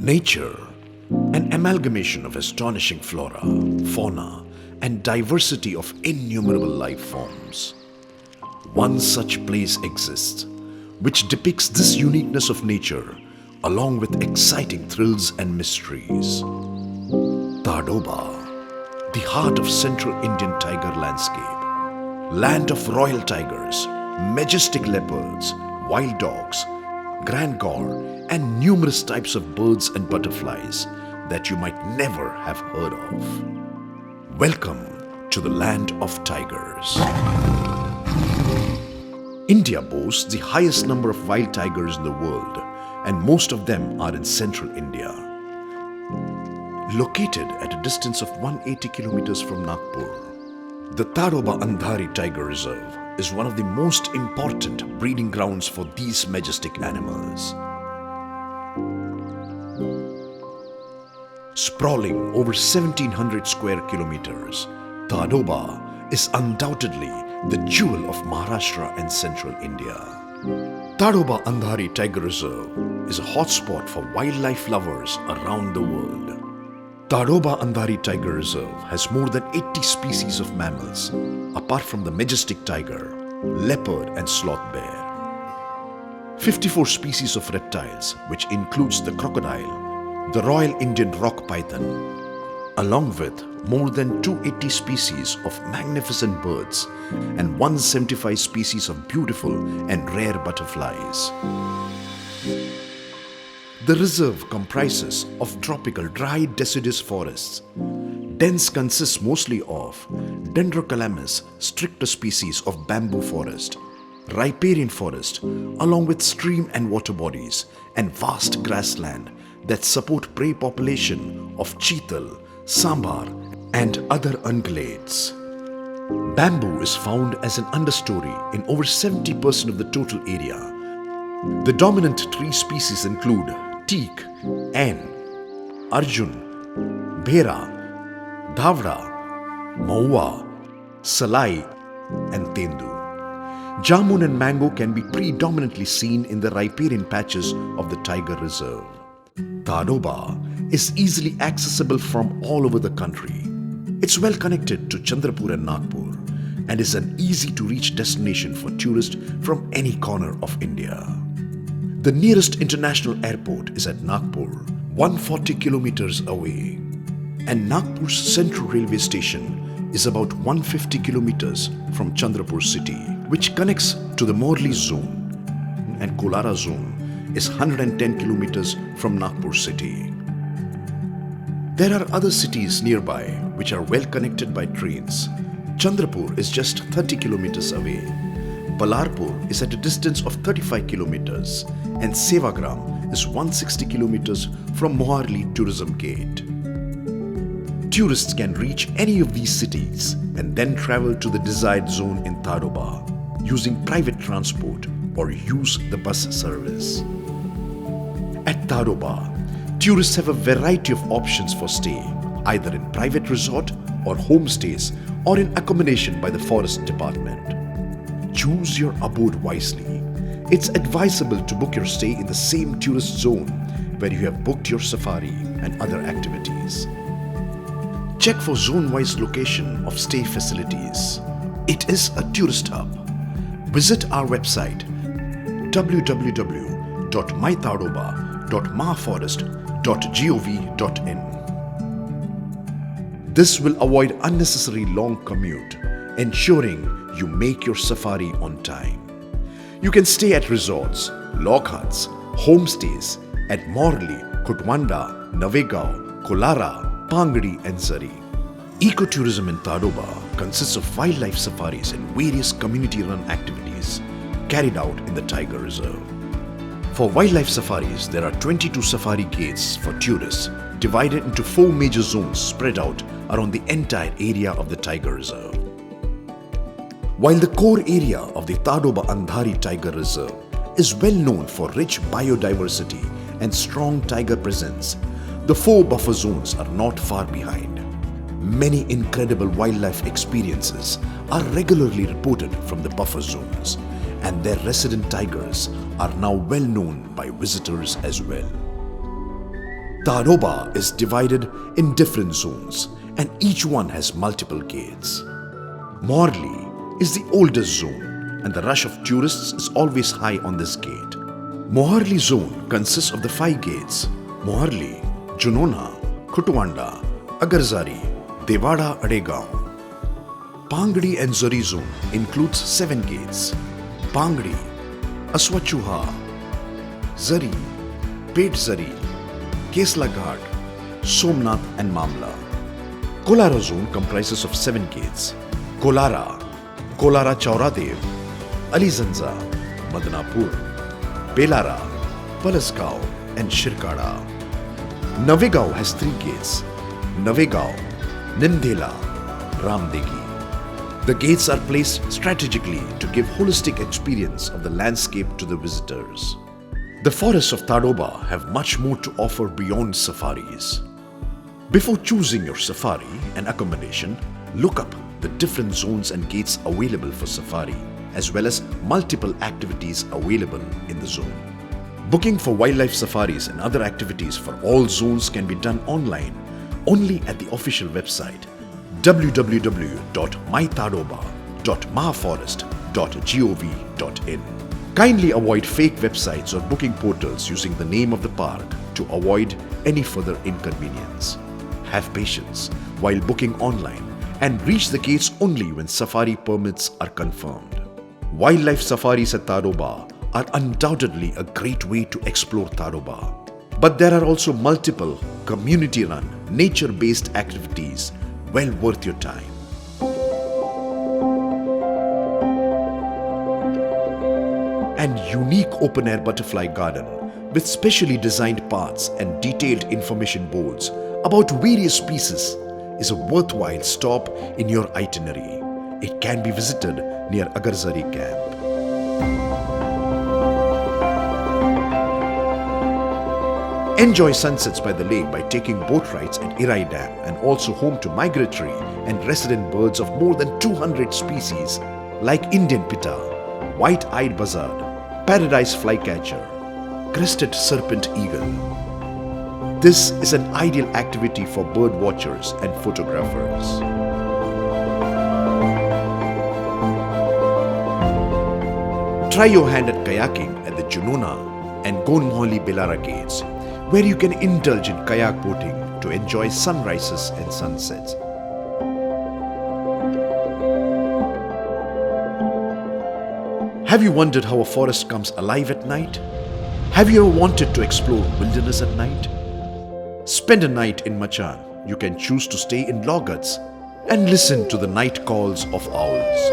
Nature, an amalgamation of astonishing flora, fauna, and diversity of innumerable life forms. One such place exists, which depicts this uniqueness of nature along with exciting thrills and mysteries. Tadoba, the heart of central Indian tiger landscape, land of royal tigers, majestic leopards, wild dogs, grand gaur, and numerous types of birds and butterflies that you might never have heard of. Welcome to the land of tigers. India boasts the highest number of wild tigers in the world, and most of them are in central India. Located at a distance of 180 kilometers from Nagpur, the Tadoba Andhari Tiger Reserve is one of the most important breeding grounds for these majestic animals. Sprawling over 1700 square kilometers, Tadoba is undoubtedly the jewel of Maharashtra and central India. Tadoba Andhari Tiger Reserve is a hotspot for wildlife lovers around the world. Tadoba Andhari Tiger Reserve has more than 80 species of mammals, apart from the majestic tiger, leopard and sloth bear. 54 species of reptiles, which includes the crocodile, the Royal Indian rock python, along with more than 280 species of magnificent birds and 175 species of beautiful and rare butterflies. The reserve comprises of tropical dry deciduous forests. Dense consists mostly of Dendrocalamus stricta species of bamboo forest, riparian forest, along with stream and water bodies, and vast grassland that support prey population of cheetal, sambar, and other ungulates. Bamboo is found as an understory in over 70% of the total area. The dominant tree species include teak, ain, arjun, bhera, dhavda, maua, salai, and tendu. Jamun and mango can be predominantly seen in the riparian patches of the tiger reserve. Tadoba is easily accessible from all over the country. It's well connected to Chandrapur and Nagpur and is an easy-to-reach destination for tourists from any corner of India. The nearest international airport is at Nagpur, 140 kilometers away, and Nagpur's central railway station is about 150 kilometers from Chandrapur city, which connects to the Morli zone, and Kolara zone is 110 kilometers from Nagpur city. There are other cities nearby which are well connected by trains. Chandrapur is just 30 kilometers away. Balarpur is at a distance of 35 kilometers and Sevagram is 160 kilometers from Moharli Tourism Gate. Tourists can reach any of these cities and then travel to the desired zone in Tadoba using private transport or use the bus service. At Tadoba, tourists have a variety of options for stay, either in private resort or homestays or in accommodation by the forest department. Choose your abode wisely. It's advisable to book your stay in the same tourist zone where you have booked your safari and other activities. Check for zone-wise location of stay facilities. It is a tourist hub. Visit our website www.mytadoba.maforest.gov.in. This will avoid unnecessary long commute, ensuring you make your safari on time. You can stay at resorts, log huts, homestays, at Morley, Kutwanda, Navegao, Kolara, Pangadi and Zari. Ecotourism in Tadoba consists of wildlife safaris and various community-run activities carried out in the Tiger Reserve. For wildlife safaris, there are 22 safari gates for tourists divided into 4 major zones spread out around the entire area of the Tiger Reserve. While the core area of the Tadoba Andhari Tiger Reserve is well known for rich biodiversity and strong tiger presence, the 4 buffer zones are not far behind. Many incredible wildlife experiences are regularly reported from the buffer zones, and their resident tigers are now well known by visitors as well. Tadoba is divided in different zones, and each one has multiple gates. Morley is the oldest zone, and the rush of tourists is always high on this gate. Moharli zone consists of the 5 gates: Moharli, Junona, Kutwanda, Agarzari, Devada Adegao. Pangadi and Zari zone includes 7 gates: Pangadi, Aswachuha, Zari, Pet Zari, Kesla Ghat, Somnath and Mamla. Kolara zone comprises of 7 gates: Kolara, Kolara Chauradev, Alizanza, Madanapur, Belara, Palasgao and Shirkada. Navegao has 3 gates: Navegao, Nimdela, Ramdegi. The gates are placed strategically to give holistic experience of the landscape to the visitors. The forests of Tadoba have much more to offer beyond safaris. Before choosing your safari and accommodation, look up the different zones and gates available for safari, as well as multiple activities available in the zone. Booking for wildlife safaris and other activities for all zones can be done online only at the official website www.mytadoba.maforest.gov.in. Kindly avoid fake websites or booking portals using the name of the park to avoid any further inconvenience. Have patience while booking online and reach the gates only when safari permits are confirmed. Wildlife safaris at Tadoba are undoubtedly a great way to explore Tadoba. But there are also multiple community-run, nature-based activities well worth your time. An unique open-air butterfly garden with specially designed paths and detailed information boards about various species is a worthwhile stop in your itinerary. It can be visited near Agarzari camp. Enjoy sunsets by the lake by taking boat rides at Irai Dam, and also home to migratory and resident birds of more than 200 species like Indian pitta, white-eyed buzzard, paradise flycatcher, crested serpent eagle. This is an ideal activity for bird watchers and photographers. Try your hand at kayaking at the Junona and Gonmohli Belara gates, where you can indulge in kayak boating to enjoy sunrises and sunsets. Have you wondered how a forest comes alive at night? Have you ever wanted to explore wilderness at night? Spend a night in Machan. You can choose to stay in log huts and listen to the night calls of owls,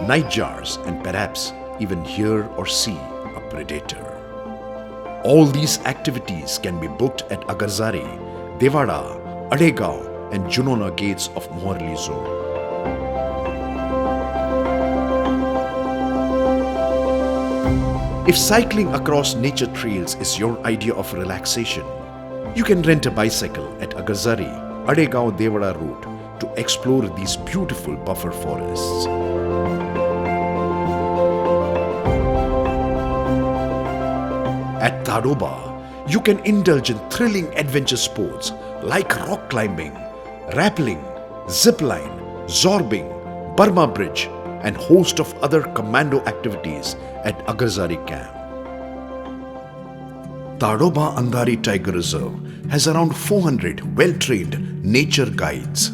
nightjars, and perhaps even hear or see a predator. All these activities can be booked at Agarzari, Devada, Adegao and Junona gates of Moharli zone. If cycling across nature trails is your idea of relaxation, you can rent a bicycle at Agarzari, Adegao Devada route to explore these beautiful buffer forests. At Tadoba, you can indulge in thrilling adventure sports like rock climbing, rappelling, zipline, zorbing, Burma Bridge, and host of other commando activities at Agarzari camp. Tadoba Andhari Tiger Reserve has around 400 well-trained nature guides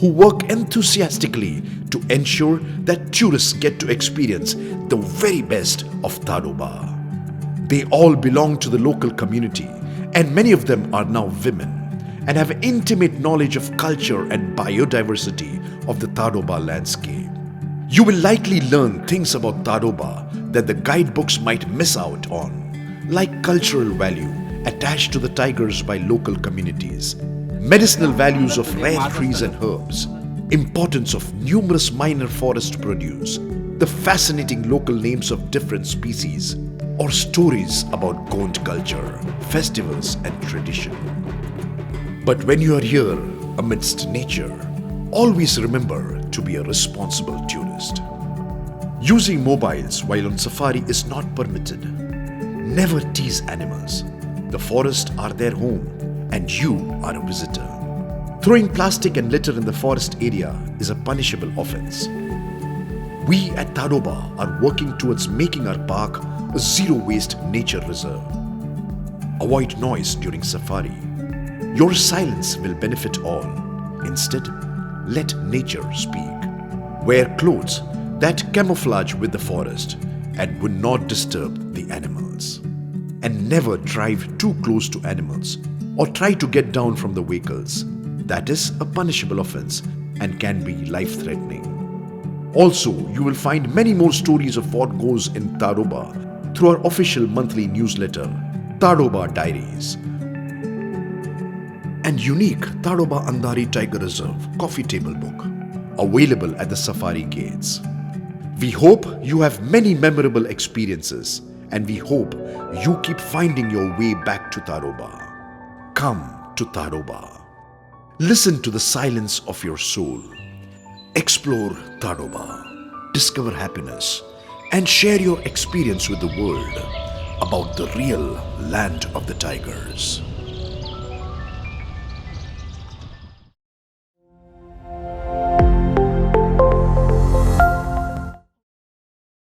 who work enthusiastically to ensure that tourists get to experience the very best of Tadoba. They all belong to the local community, and many of them are now women and have intimate knowledge of culture and biodiversity of the Tadoba landscape. You will likely learn things about Tadoba that the guidebooks might miss out on, like cultural value attached to the tigers by local communities, medicinal values of rare trees and herbs, importance of numerous minor forest produce, the fascinating local names of different species, or stories about Gond culture, festivals and tradition. But when you are here amidst nature, always remember to be a responsible tourist. Using mobiles while on safari is not permitted. Never tease animals. The forests are their home and you are a visitor. Throwing plastic and litter in the forest area is a punishable offense. We at Tadoba are working towards making our park a zero-waste nature reserve. Avoid noise during safari. Your silence will benefit all. Instead, let nature speak. Wear clothes that camouflage with the forest and would not disturb the animals. And never drive too close to animals or try to get down from the vehicles. That is a punishable offense and can be life-threatening. Also, you will find many more stories of what goes in Tadoba through our official monthly newsletter, Tadoba Diaries, and unique Tadoba Andari Tiger Reserve coffee table book, available at the safari gates. We hope you have many memorable experiences, and we hope you keep finding your way back to Tadoba. Come to Tadoba. Listen to the silence of your soul. Explore Tadoba, discover happiness, and share your experience with the world about the real land of the tigers.